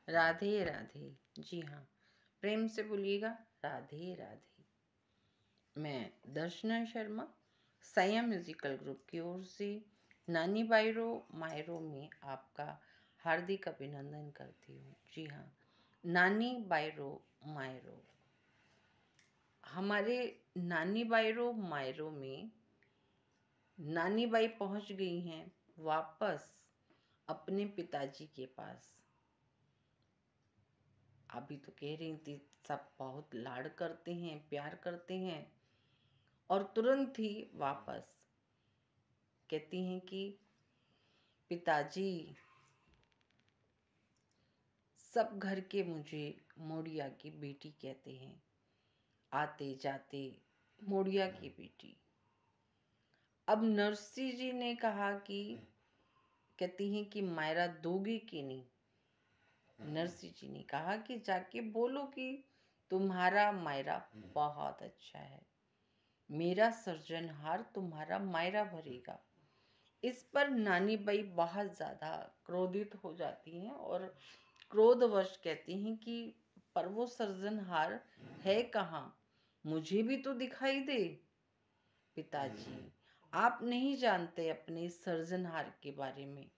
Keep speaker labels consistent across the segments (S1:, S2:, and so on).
S1: राधे राधे। जी हाँ, प्रेम से बोलिएगा राधे राधे। मैं दर्शना शर्मा संयम म्यूजिकल ग्रुप की ओर से नानी बायरो मायरो में आपका हार्दिक अभिनंदन करती हूँ। जी हाँ, नानी बायरो मायरो। हमारे नानी बायरो मायरो में नानी बाई पहुंच गई हैं वापस अपने पिताजी के पास। अभी तो कह रही थी सब बहुत लाड़ करते हैं, प्यार करते हैं, और तुरंत ही वापस कहती हैं कि पिताजी सब घर के मुझे मोड़िया की बेटी कहते हैं, आते जाते मोड़िया की बेटी। अब नरसी जी ने कहा कि कहती हैं कि मायरा दोगी कि नहीं। नरसी जी ने कहा कि जाके बोलो कि तुम्हारा मायरा बहुत अच्छा है, मेरा सर्जनहार तुम्हारा मायरा भरेगा। इस पर नानी बाई बहुत ज़्यादा क्रोधित हो जाती हैं और क्रोधवश कहती हैं कि पर वो सर्जनहार है कहाँ, मुझे भी तो दिखाई दे। पिताजी, आप नहीं जानते अपने सर्जनहार के बारे में,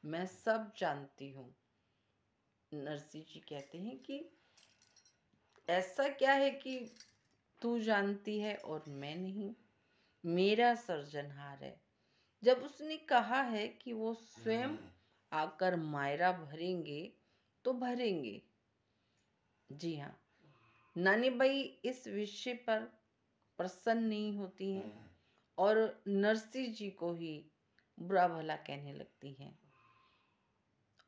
S1: मैं सब जानती हूँ। नरसी जी कहते हैं कि ऐसा क्या है कि तू जानती है और मैं नहीं, मेरा सर्जनहार है। जब उसने कहा है कि वो स्वयं आकर मायरा भरेंगे तो भरेंगे। जी हाँ, नानी बाई इस विषय पर प्रसन्न नहीं होती हैं और नरसी जी को ही बुरा भला कहने लगती हैं,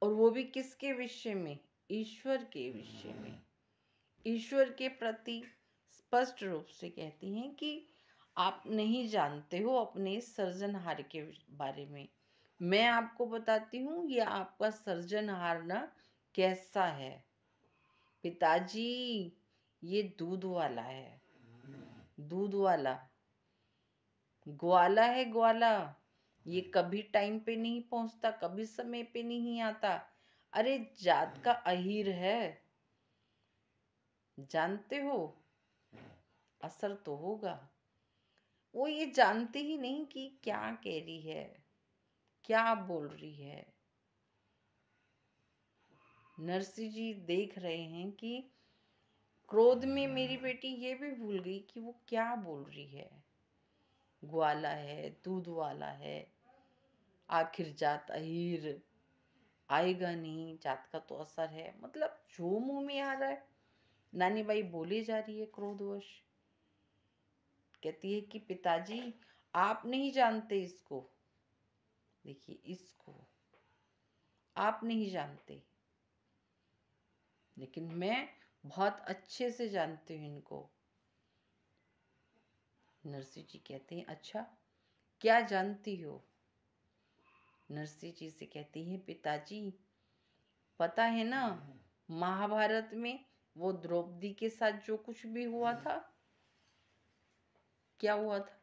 S1: और वो भी किसके विषय में, ईश्वर के विषय में। ईश्वर के प्रति स्पष्ट रूप से कहती हैं कि आप नहीं जानते हो अपने सर्जनहार के बारे में, मैं आपको बताती हूँ ये आपका सर्जनहार ना कैसा है। पिताजी, ये दूध वाला है, दूध वाला ग्वाला है, ग्वाला। ये कभी टाइम पे नहीं पहुंचता, कभी समय पे नहीं आता। अरे जात का अहीर है, जानते हो, असर तो होगा। वो ये जानती ही नहीं कि क्या कह रही है, क्या बोल रही है। नरसी जी देख रहे हैं कि क्रोध में मेरी बेटी ये भी भूल गई कि वो क्या बोल रही है। ग्वाला है, दूध वाला है, आखिर जात अहीर, आएगा नहीं, जात का तो असर है, मतलब जो मुंह में आ रहा है। नानी बाई बोली जा रही है क्रोधवश, कहती है कि पिताजी आप नहीं जानते इसको, देखिए इसको आप नहीं जानते, लेकिन मैं बहुत अच्छे से जानती हूँ इनको। नरसी जी कहते हैं अच्छा क्या जानती हो। नरसी जी से कहती हैं पिताजी पता है ना, महाभारत में वो द्रौपदी के साथ जो कुछ भी हुआ था, क्या हुआ था।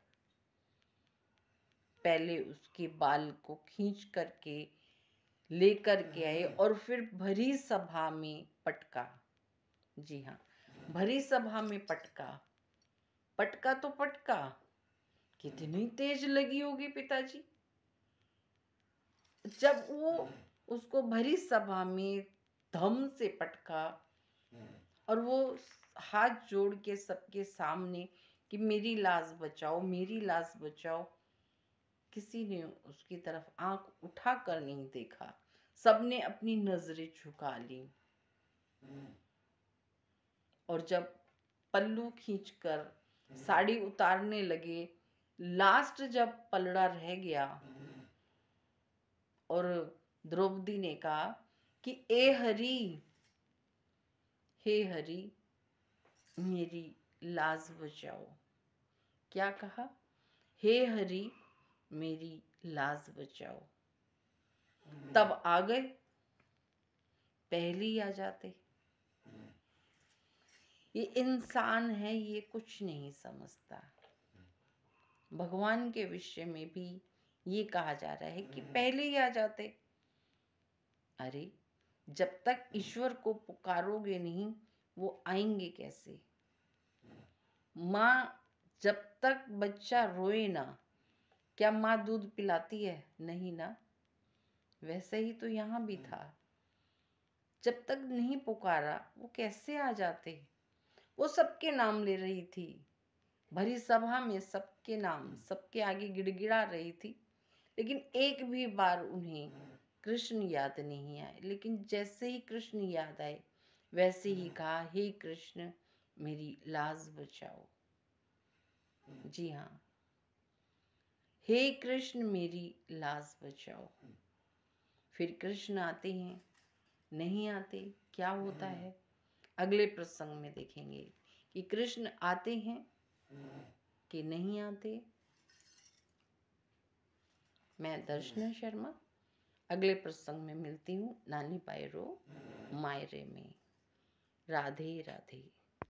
S1: पहले उसके बाल को खींच करके लेकर के आए और फिर भरी सभा में पटका। जी हाँ, भरी सभा में पटका, पटका तो पटका, कितनी तेज लगी होगी पिताजी। जब वो उसको भरी सभा में धम से पटका और वो हाथ जोड़ के सबके सामने कि मेरी लाज बचाओ, मेरी लाज बचाओ, किसी ने उसकी तरफ आंख उठा कर नहीं देखा, सबने अपनी नजरें झुका ली। और जब पल्लू खींचकर साड़ी उतारने लगे, लास्ट जब पलड़ा रह गया और द्रौपदी ने कहा कि ए हरि, हे हरि मेरी लाज बचाओ, क्या कहा, हे हरि मेरी लाज बचाओ, तब आ गए, पहले ही आ जाते। ये इंसान है, ये कुछ नहीं समझता। भगवान के विषय में भी ये कहा जा रहा है कि पहले ही आ जाते। अरे जब तक ईश्वर को पुकारोगे नहीं, वो आएंगे कैसे? माँ, जब तक बच्चा रोए ना, क्या माँ दूध पिलाती है? नहीं ना। वैसे ही तो यहाँ भी था, जब तक नहीं पुकारा वो कैसे आ जाते? वो सबके नाम ले रही थी, भरी सभा में सबके नाम, सबके आगे गिड़गिड़ा रही थी, लेकिन एक भी बार उन्हें कृष्ण याद नहीं आए। लेकिन जैसे ही कृष्ण याद आए, वैसे ही कहा, हे कृष्ण मेरी लाज बचाओ। जी हाँ, हे कृष्ण मेरी लाज बचाओ। फिर कृष्ण आते हैं, नहीं आते, क्या होता है? अगले प्रसंग में देखेंगे कि कृष्ण आते हैं कि नहीं आते। मैं दर्शना शर्मा अगले प्रसंग में मिलती हूँ नानी पायरो मायरे में। राधे राधे।